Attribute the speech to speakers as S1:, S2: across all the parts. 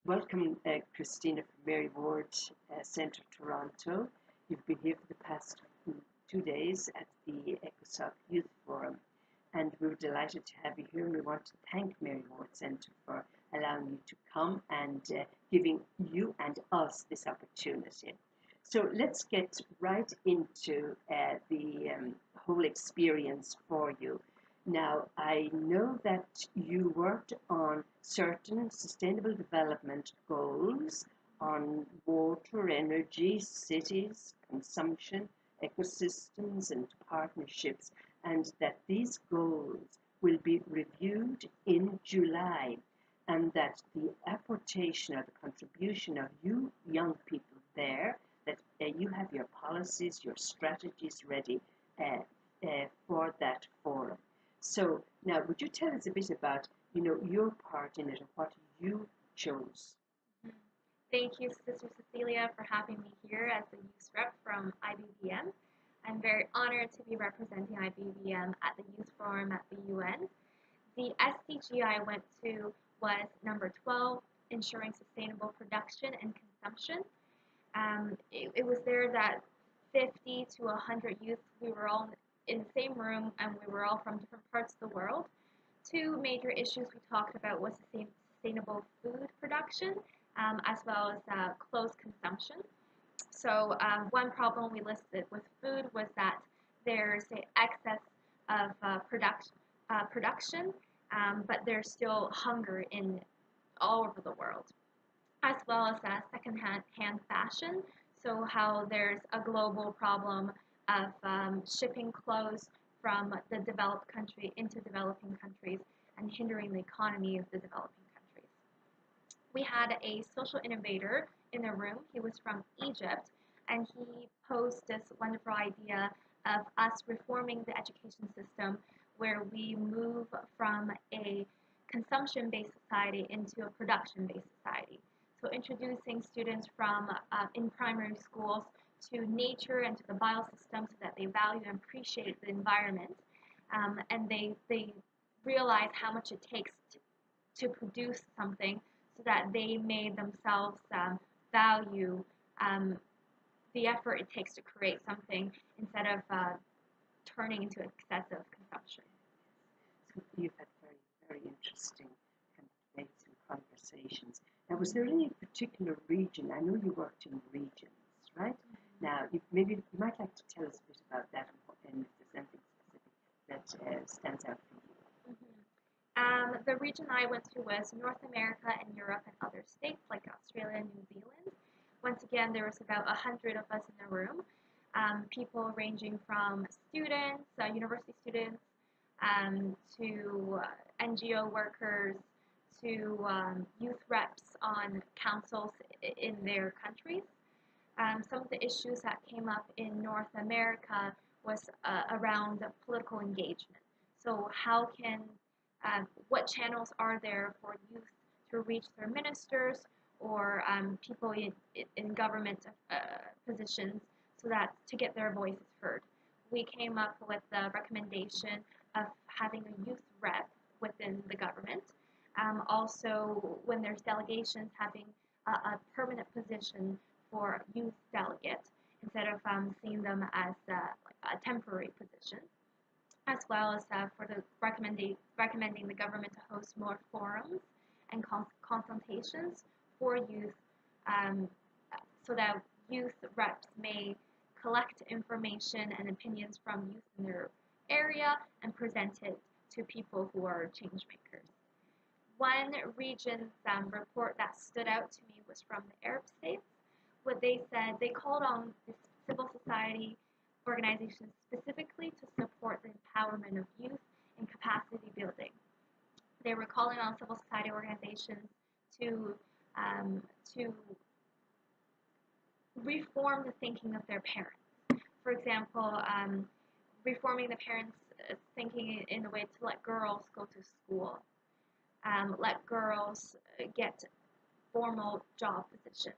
S1: Welcome, Christina from Mary Ward Centre, Toronto. You've been here for the past 2 days at the ECOSOC Youth Forum, and we're delighted to have you here. And we want to thank Mary Ward Centre for allowing you to come and giving you and us this opportunity. So let's get right into the whole experience for you. Now, I know that you worked on certain sustainable development goals on water, energy, cities, consumption, ecosystems, and partnerships, and that these goals will be reviewed in July, and that the apportation or the contribution of you young people there, that you have your policies, your strategies ready for that forum. So now, would you tell us a bit about, your part in it and what you chose?
S2: Mhm. Thank you, Sister Cecilia, for having me here as the youth rep from IBBM. I'm very honored to be representing IBBM at the Youth Forum at the UN. The SDG I went to was number 12, ensuring sustainable production and consumption. It was there that 50 to 100 youth, we were all in the same room and we were all from different parts of the world. Two major issues we talked about was sustainable food production as well as clothes consumption. So one problem we listed with food was that there's an excess of production, but there's still hunger in all over the world, as well as second-hand fashion. So how there's a global problem of shipping clothes from the developed country into developing countries and hindering the economy of the developing countries. We had a social innovator in the room. He was from Egypt, and he posed this wonderful idea of us reforming the education system where we move from a consumption-based society into a production-based society. So introducing students from in primary schools to nature and to the biosystem so that they value and appreciate the environment, and they realize how much it takes to produce something so that they may themselves value um, the effort it takes to create something instead of turning into excessive consumption.
S1: So you've had very, very interesting kind of debates and conversations. Now, was there any particular region? I know you worked in regions, right? Now, maybe you might like to tell us a bit about that and if there's anything specific that stands out for you.
S2: The region I went to was North America and Europe and other states like Australia and New Zealand. Once again, there was about 100 of us in the room, people ranging from students, university students, to NGO workers, to youth reps on councils in their countries. Some of the issues that came up in North America was around political engagement. So how can, what channels are there for youth to reach their ministers or people in government positions so that to get their voices heard? We came up with the recommendation of having a youth rep within the government. Also, when there's delegations, having a permanent position for youth delegates instead of seeing them as a temporary position, as well as for the recommending the government to host more forums and consultations for youth, um, so that youth reps may collect information and opinions from youth in their area and present it to people who are change makers. One region's report that stood out to me was from the Arab states. What they said, they called on the civil society organizations specifically to support the empowerment of youth and capacity building. They were calling on civil society organizations to to reform the thinking of their parents. For example, reforming the parents' thinking in a way to let girls go to school, let girls get formal job positions.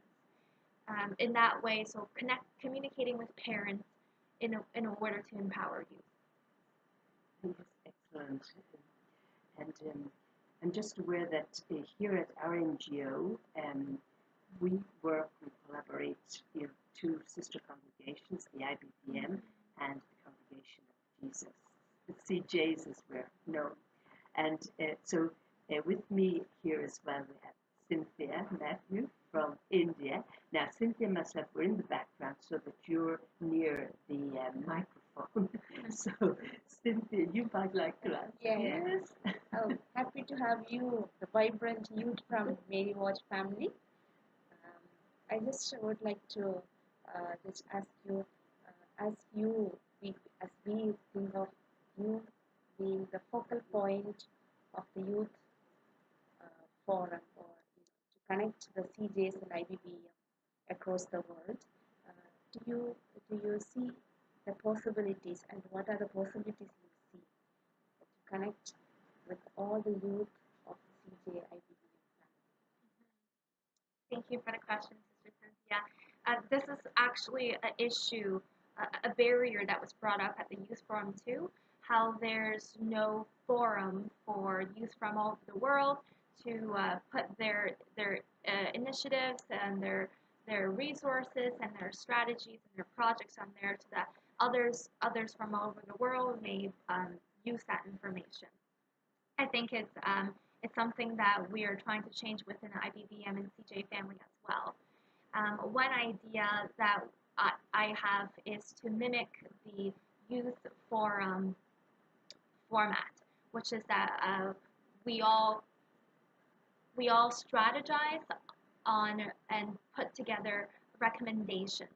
S2: In that way, so communicating with parents in order to empower youth.
S1: Yes, excellent. And I'm just aware that here at our NGO, we work and collaborate with two sister congregations, the IBBM and the Congregation of Jesus, the CJs as we're known. And so with me here as well, we have Cynthia Matthew from India. Now, Cynthia must have, we're in the background so that you're near the microphone. So, Cynthia, you might like to answer.
S3: Yes. Oh, happy to have you, the vibrant youth from Mary Watch family. I just would like to just ask you, as we think of you being the focal point of the youth forum, or to connect the CJs and IBB across the world, do you see the possibilities, and what are the possibilities you see to connect with all the youth of the CJ IBB
S2: Thank you for the question, Sister Cynthia. This is actually an issue, a barrier that was brought up at the Youth Forum too, how there's no forum for youth from all over the world to put their initiatives and their resources and their strategies and their projects on there so that others from all over the world may use that information. I think it's something that we are trying to change within the IBBM and CJ family as well. One idea that I have is to mimic the youth forum format, which is that we all strategize on and put together recommendations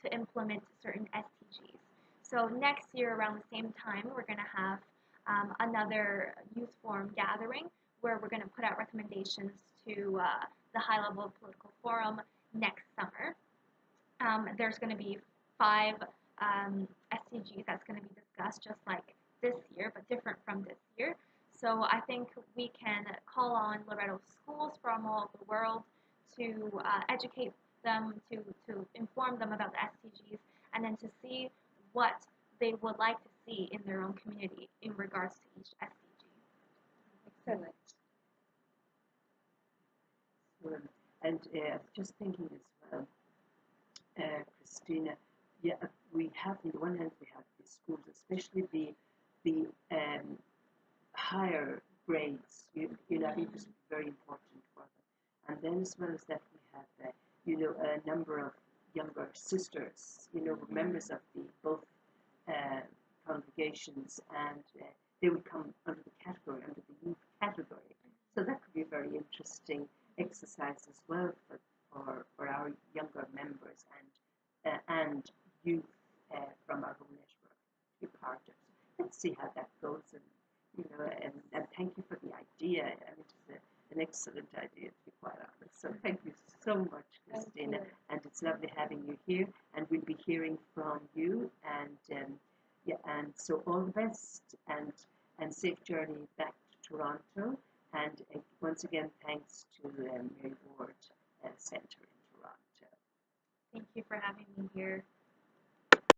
S2: to implement certain SDGs. So next year around the same time, we're going to have another youth forum gathering where we're going to put out recommendations to the high-level political forum next summer. There's going to be 5 SDGs that's going to be discussed just like this year, but different from this year. So I think we can call on Loretto schools from all over the world to educate them, to inform them about the SDGs, and then to see what they would like to see in their own community in regards to each SDG.
S3: Excellent.
S1: And I was just thinking as well, Christina, yeah, we have, on the one hand, we have the schools, especially the higher grades, I think this is very important for them. And then as well as that, we have, a number of younger sisters, members of the both congregations, and they would come under the youth category. So that could be a very interesting exercise as well for our younger members and youth from our whole network to be part of. Let's see how that goes, and thank you for the idea. I mean, it's an excellent idea, to be quite honest. So thank you so much, Christina, and it's lovely having you here. And we'll be hearing from you. And so all the best and safe journey back to Toronto. And once again, thanks to Mary Ward Centre in Toronto.
S2: Thank you for having me here.